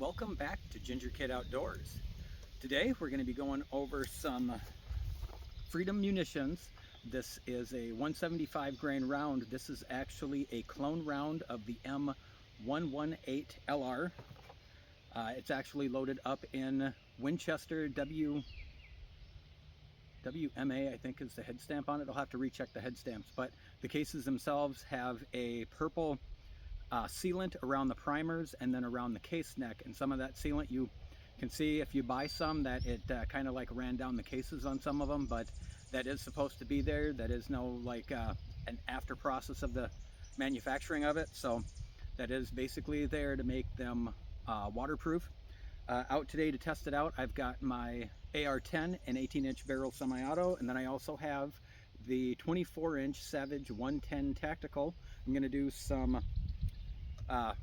Welcome back to Ginger Kid Outdoors. Today we're going to be going over some Freedom munitions. This is a 175 grain round. This is actually a clone round of the M118 LR. It's actually loaded up in Winchester WMA, I think is the head stamp on it. I'll have to recheck the head stamps, but the cases themselves have a purple sealant around the primers and then around the case neck, and some of that sealant you can see if you buy some that it kind of like ran down the cases on some of them, but that is supposed to be there. That is no like an after process of the manufacturing of it, so that is basically there to make them waterproof. Out today to test it out, I've got my AR-10 and 18-inch barrel semi-auto, and then I also have the 24-inch Savage 110 tactical. I'm going to do some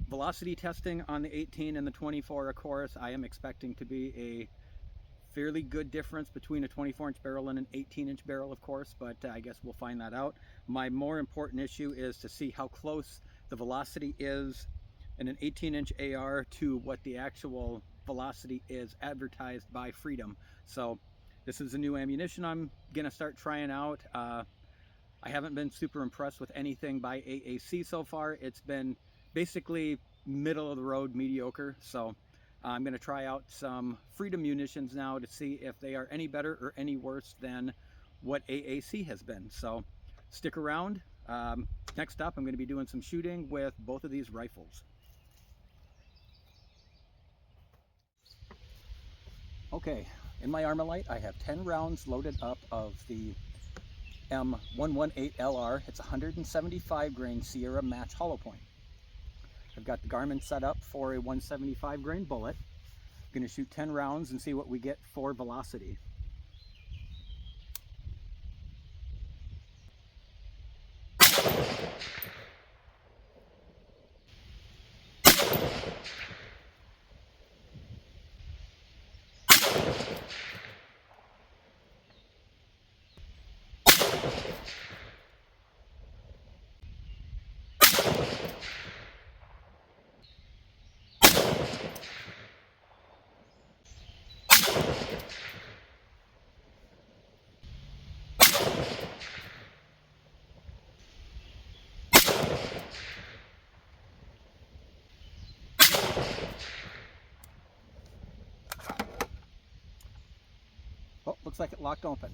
velocity testing on the 18 and the 24. Of course, I am expecting to be a fairly good difference between a 24-inch barrel and an 18-inch barrel, of course, but I guess we'll find that out. My more important issue is to see how close the velocity is in an 18-inch AR to what the actual velocity is advertised by Freedom. So this is a new ammunition I'm gonna start trying out. I haven't been super impressed with anything by AAC so far. It's been basically middle of the road mediocre, so I'm going to try out some Freedom munitions now to see if they are any better or any worse than what AAC has been. So stick around. Next up, I'm going to be doing some shooting with both of these rifles. Okay, in my Armalite I have 10 rounds loaded up of the M118 LR. It's 175 grain Sierra match hollow point. I've got the Garmin set up for a 175 grain bullet. I'm going to shoot 10 rounds and see what we get for velocity. Oh, looks like it locked open.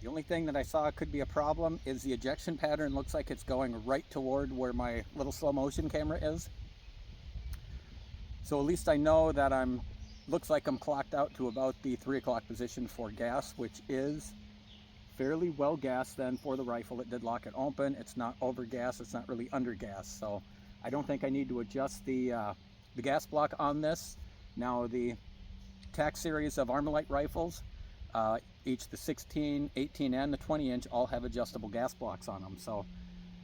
The only thing that I saw could be a problem is the ejection pattern looks like it's going right toward where my little slow motion camera is. So at least I know that looks like I'm clocked out to about the 3 o'clock position for gas, which is fairly well gassed then for the rifle. It did lock it open. It's not over gas, it's not really under gas. So I don't think I need to adjust the gas block on this. Now the TAC series of Armalite rifles, each the 16, 18, and the 20-inch all have adjustable gas blocks on them. So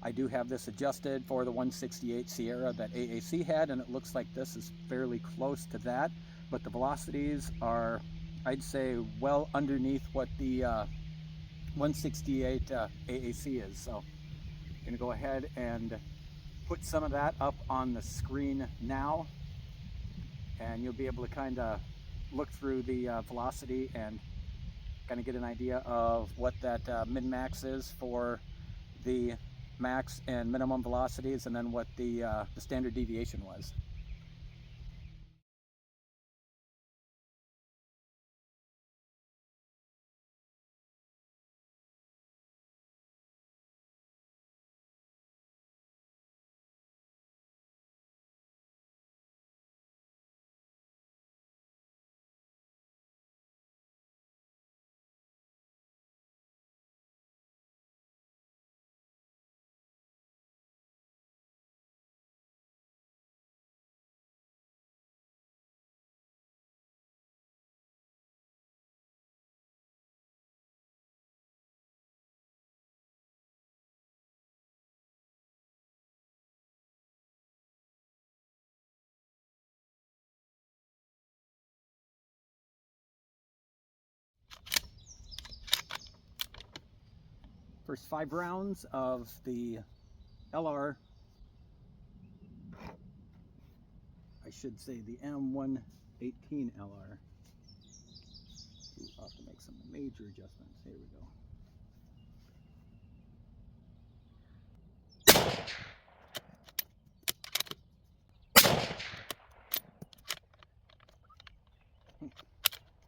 I do have this adjusted for the 168 Sierra that AAC had, and it looks like this is fairly close to that. But the velocities are, I'd say, well underneath what the 168 AAC is. So I'm going to go ahead and put some of that up on the screen now, and you'll be able to kind of look through the velocity and kind of get an idea of what that min-max is for the max and minimum velocities, and then what the standard deviation was. First 5 rounds of the LR. I should say the M118 LR. Ooh, I'll have to make some major adjustments. Here we go.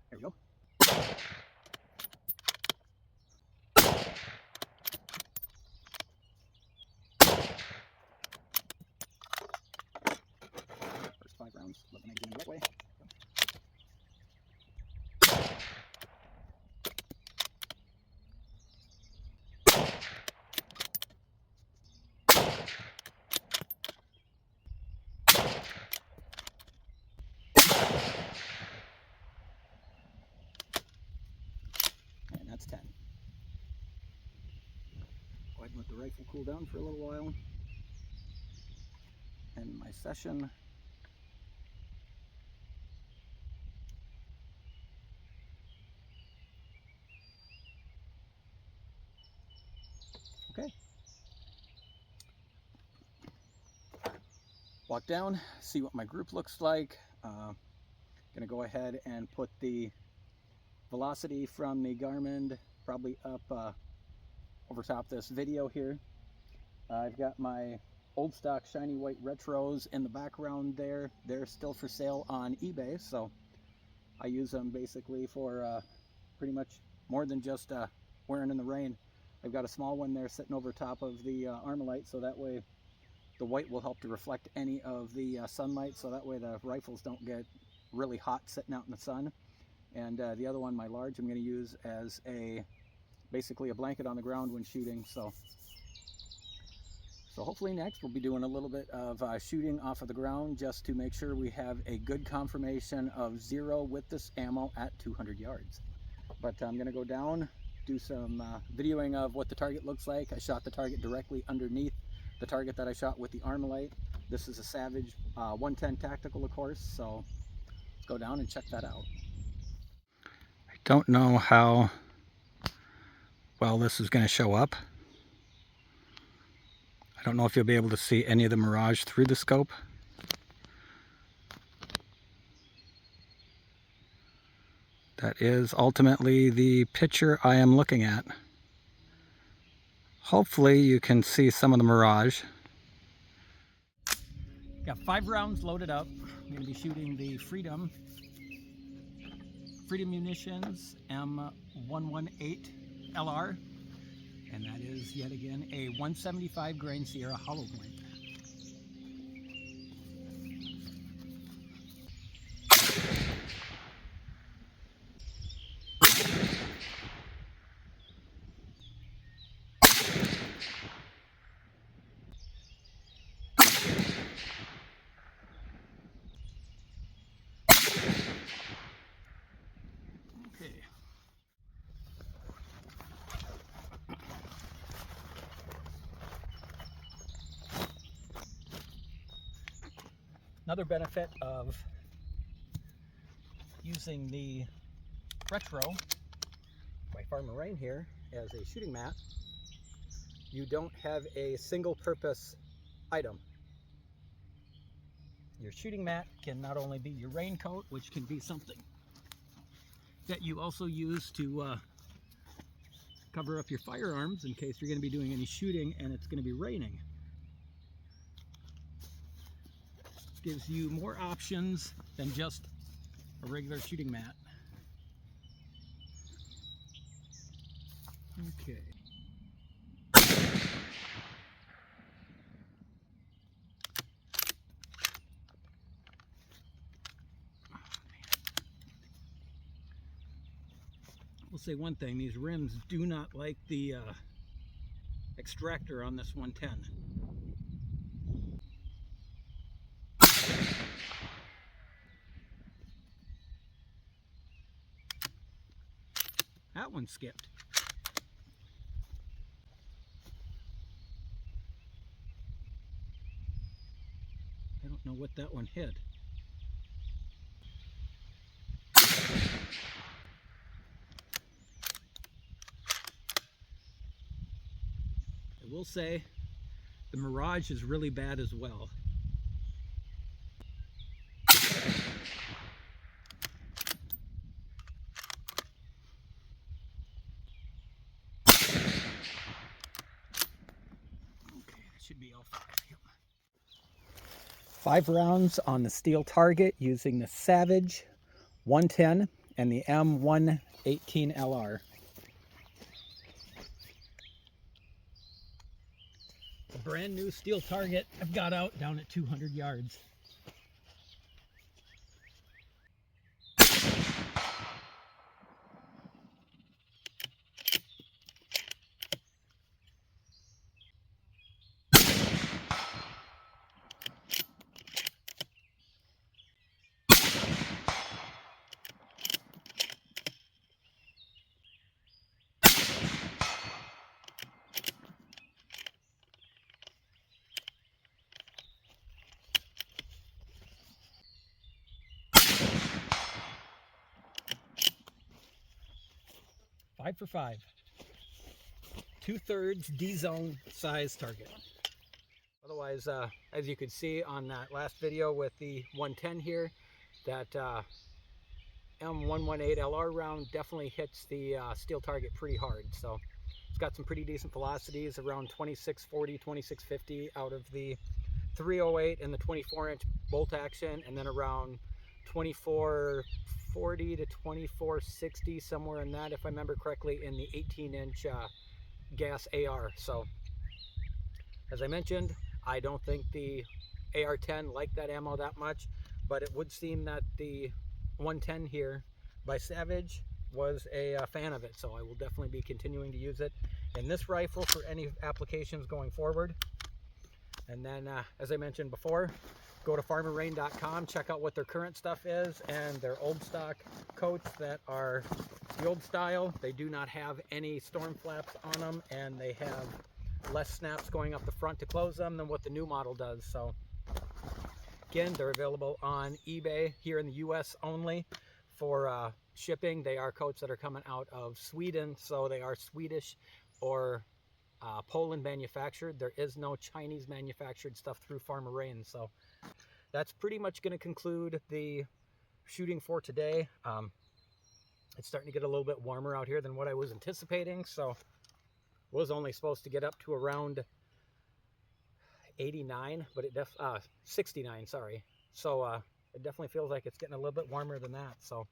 There we go. First 5 rounds, let the magazine that way. And that's 10. Go ahead and let the rifle cool down for a little while. End my session. Okay. Walk down, see what my group looks like. Gonna go ahead and put the velocity from the Garmin probably up over top this video here. I've got my old stock shiny white retros in the background there. They're still for sale on eBay, so I use them basically for pretty much more than just wearing in the rain. I've got a small one there sitting over top of the Armalite, so that way the white will help to reflect any of the sunlight, so that way the rifles don't get really hot sitting out in the sun. And the other one, my large, I'm going to use as basically a blanket on the ground when shooting. So hopefully next we'll be doing a little bit of shooting off of the ground just to make sure we have a good confirmation of 0 with this ammo at 200 yards. But I'm going to go down, do some videoing of what the target looks like. I shot the target directly underneath the target that I shot with the Armalite. This is a Savage 110 tactical, of course, so let's go down and check that out. I don't know how well this is going to show up. I don't know if you'll be able to see any of the mirage through the scope. That is ultimately the picture I am looking at. Hopefully you can see some of the mirage. Got 5 rounds loaded up. I'm going to be shooting the Freedom Munitions M118 LR. And that is yet again a 175 grain Sierra hollow point. Okay. Another benefit of using the Retro by Farmerrain here as a shooting mat, you don't have a single purpose item. Your shooting mat can not only be your raincoat, which can be something that you also use to cover up your firearms in case you're going to be doing any shooting and it's going to be raining. Gives you more options than just a regular shooting mat. Okay. We'll say one thing, these rims do not like the extractor on this 110. That one skipped. I don't know what that one hit. I will say the mirage is really bad as well. go 5. Yep. 5 rounds on the steel target using the Savage 110 and the M118 LR. A brand new steel target I've got out down at 200 yards. Five for 5. 2/3 D-zone size target. Otherwise, as you could see on that last video with the 110 here, that M118 LR round definitely hits the steel target pretty hard. So it's got some pretty decent velocities, around 2640, 2650 out of the 308 and the 24-inch bolt action, and then around 2440 to 2460, somewhere in that, if I remember correctly, in the 18-inch gas AR. So as I mentioned, I don't think the AR-10 liked that ammo that much, but it would seem that the 110 here by Savage was a fan of it, so I will definitely be continuing to use it in this rifle for any applications going forward. And then, as I mentioned before, go to farmerrain.com, check out what their current stuff is, and their old stock coats that are the old style. They do not have any storm flaps on them, and they have less snaps going up the front to close them than what the new model does. So again, they're available on eBay here in the US only for shipping. They are coats that are coming out of Sweden, so they are Swedish or Poland manufactured. There is no Chinese manufactured stuff through Farmerrain. So that's pretty much going to conclude the shooting for today. It's starting to get a little bit warmer out here than what I was anticipating, so was only supposed to get up to around 89, but it 69, sorry. So it definitely feels like it's getting a little bit warmer than that. So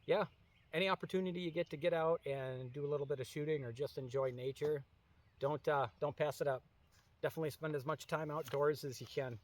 yeah, any opportunity you get to get out and do a little bit of shooting or just enjoy nature, don't pass it up. Definitely spend as much time outdoors as you can.